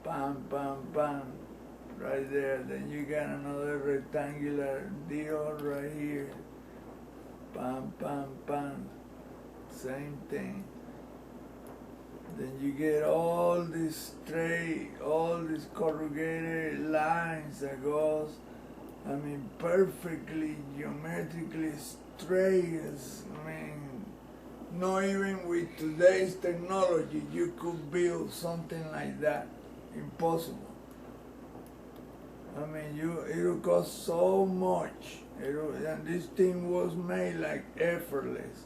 Bam, bam, bam, right there. Then you got another rectangular deal right here. Bam, bam, bam, same thing. Then you get all these straight, all these corrugated lines that goes, I mean, perfectly geometrically straight. I mean, not even with today's technology you could build something like that. Impossible. I mean, it'll cost so much. And this thing was made like effortless.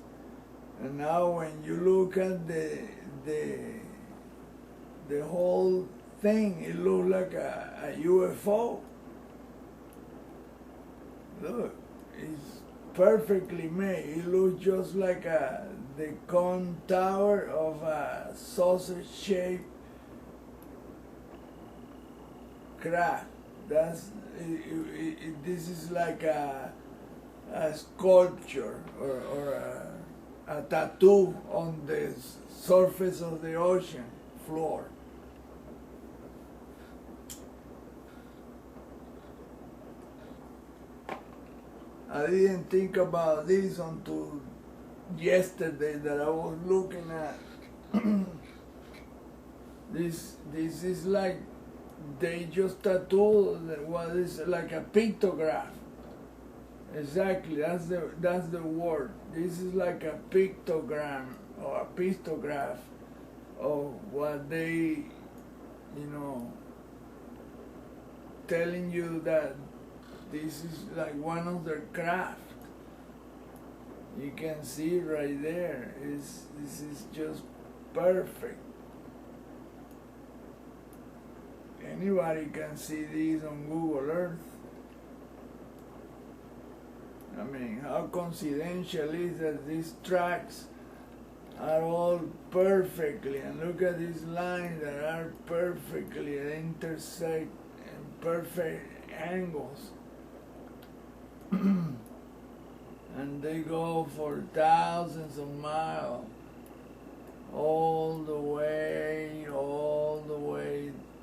And now when you look at the whole thing, it looks like a UFO. Look, it's perfectly made. It looks just like the cone tower of a sausage-shaped craft. This is like a sculpture or a tattoo on the surface of the ocean floor. I didn't think about this until yesterday that I was looking at. This is like they just tattooed what is like a pictograph. Exactly, that's the word. This is like a pictogram or a pictograph of what they, telling you that this is like one of their craft. You can see right there. This is just perfect. Anybody can see these on Google Earth. I mean, how coincidental is that these tracks are all perfectly, and look at these lines that are perfectly intersect in perfect angles. And they go for thousands of miles, all the way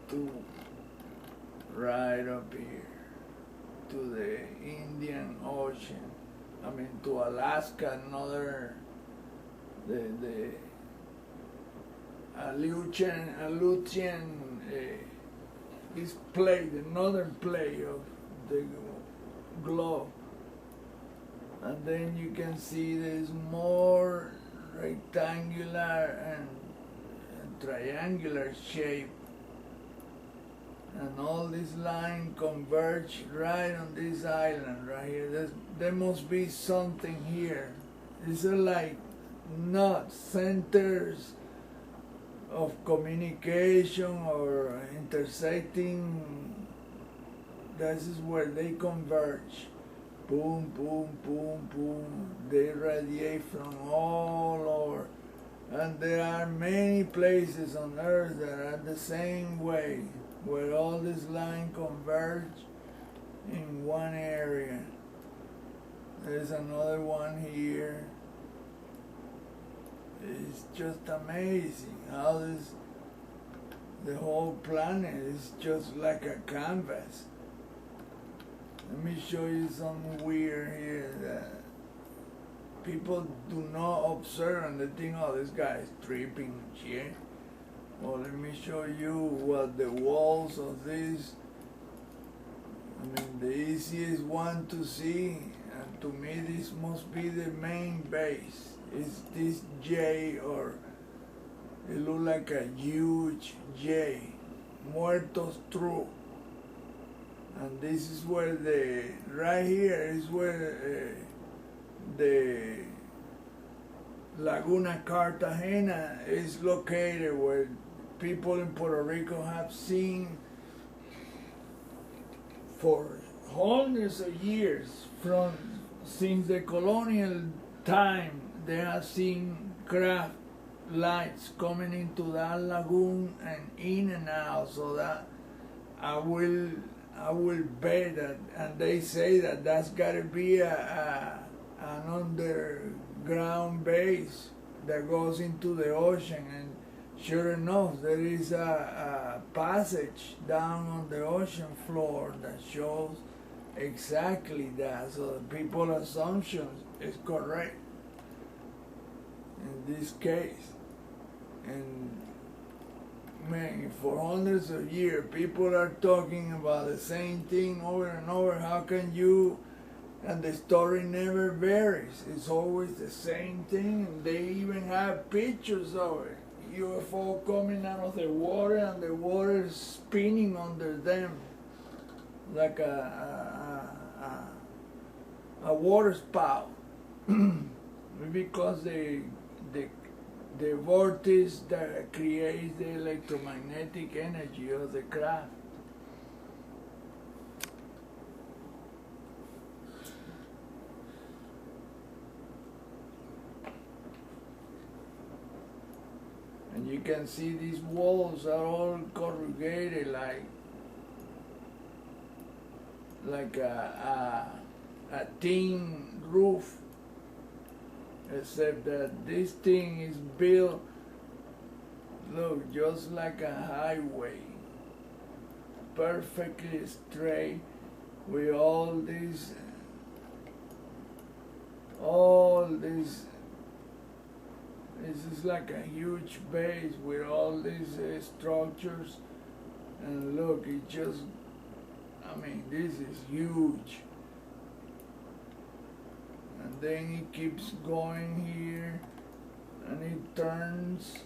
to right up here to the Indian Ocean. I mean, to Alaska, another the Aleutian this plate, the northern plate of the globe. And then you can see there's more rectangular and triangular shape. And all these lines converge right on this island right here. There must be something here. These are like not centers of communication or intersecting. This is where they converge. Boom, boom, boom, boom. They radiate from all over. And there are many places on Earth that are the same way, where all these lines converge in one area. There's another one here. It's just amazing how the whole planet is just like a canvas. Let me show you something weird here that people do not observe and they think, oh, this guy is tripping shit. Well, let me show you what the walls of this, I mean, the easiest one to see, and to me this must be the main base. It's this J, or it looks like a huge J, Muertos True. And this is where right here is where the Laguna Cartagena is located, where people in Puerto Rico have seen for hundreds of years, since the colonial time, they have seen craft lights coming into that lagoon and in and out, so that I will bet that, and they say that that's got to be an underground base that goes into the ocean and sure enough, there is a passage down on the ocean floor that shows exactly that. So the people's assumption is correct in this case. And man, for hundreds of years, people are talking about the same thing over and over. How can you? And the story never varies. It's always the same thing. And they even have pictures of it. UFO coming out of the water and the water is spinning under them like a water spout. Because the vortex that creates the electromagnetic energy of the craft. And you can see these walls are all corrugated like a tin roof, except that this thing is built, look, just like a highway, perfectly straight, with all this this is like a huge base with all these structures, and look, it just, I mean, this is huge. And then it keeps going here, and it turns.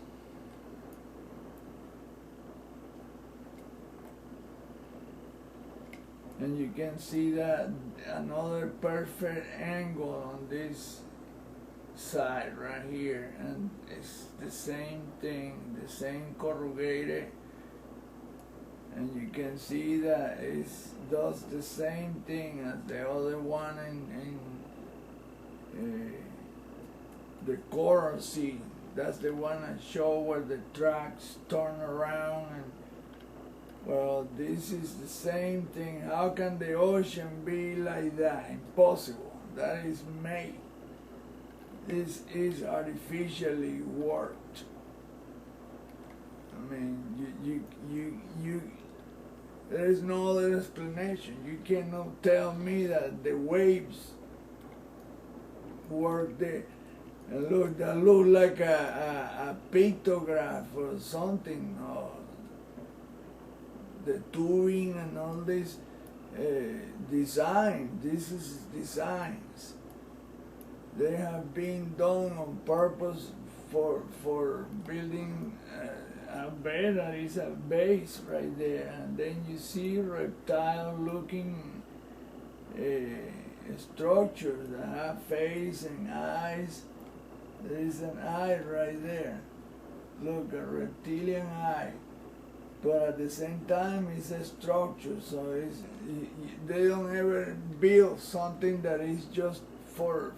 And you can see that another perfect angle on this side right here, and it's the same thing, the same corrugated, and you can see that it does the same thing as the other one in the coral sea. That's the one I show where the tracks turn around, and well, this is the same thing. How can the ocean be like that? Impossible. That is made. This is artificially worked. I mean, there is no other explanation. You cannot tell me that the waves work there. And look, that look like a pictograph or something. Or the tubing and all this design. This is designs. They have been done on purpose for building a bed that is a base right there, and then you see reptile-looking structures that have face and eyes. There is an eye right there. Look, a reptilian eye. But at the same time, it's a structure, so they don't ever build something that is just for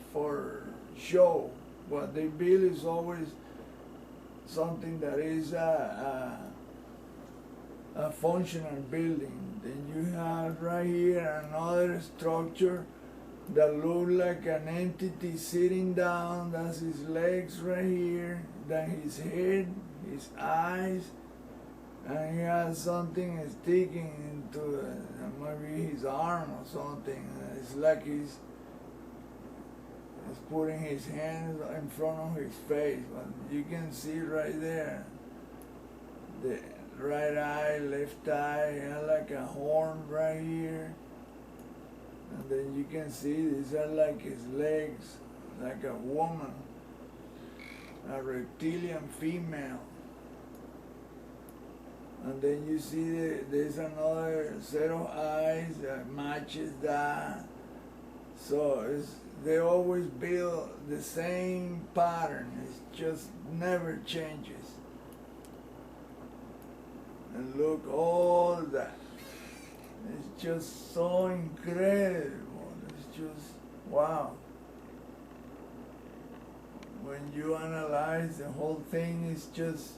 show. What they build is always something that is a functional building. Then you have right here another structure that looks like an entity sitting down. That's his legs right here, then his head, his eyes, and he has something sticking into maybe his arm or something. It's like he's putting his hands in front of his face. But you can see right there, the right eye, left eye, and like a horn right here. And then you can see these are like his legs, like a woman, a reptilian female. And then you see there's another set of eyes that matches that. So they always build the same pattern. It just never changes. And look, all that. It's just so incredible. It's just, wow. When you analyze the whole thing, it's just,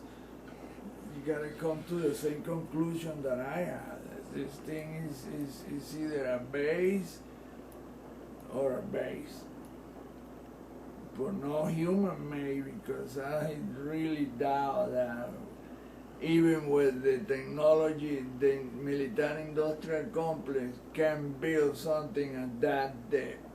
you gotta come to the same conclusion that I had. This thing is either a base or a base. But no human made, because I really doubt that even with the technology, the military industrial complex can build something at that depth.